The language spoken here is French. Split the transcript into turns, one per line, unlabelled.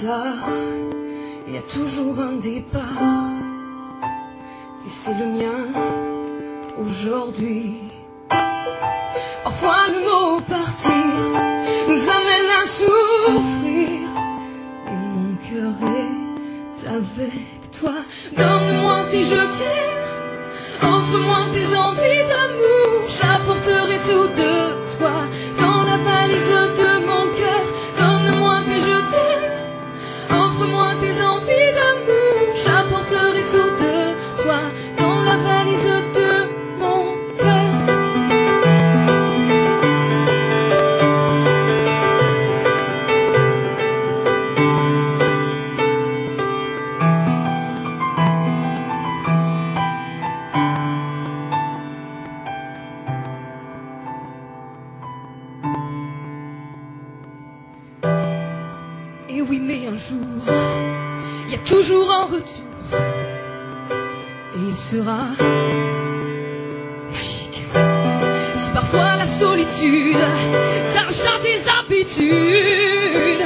tard, il y a toujours un départ. Et c'est le mien aujourd'hui. Parfois le mot partir nous amène à souffrir, et mon cœur est avec toi. Donne-moi tes je t'aime, offre-moi tes envies d'amour. J'apporterai tout de toi dans la valise de mon cœur. Donne-moi tes je t'aime, offre-moi tes envies d'amour. J'apporterai tout de toi dans la valise de mon cœur. Et oui, mais un jour, il y a toujours un retour, et il sera magique. Si parfois la solitude t'arrache tes habitudes,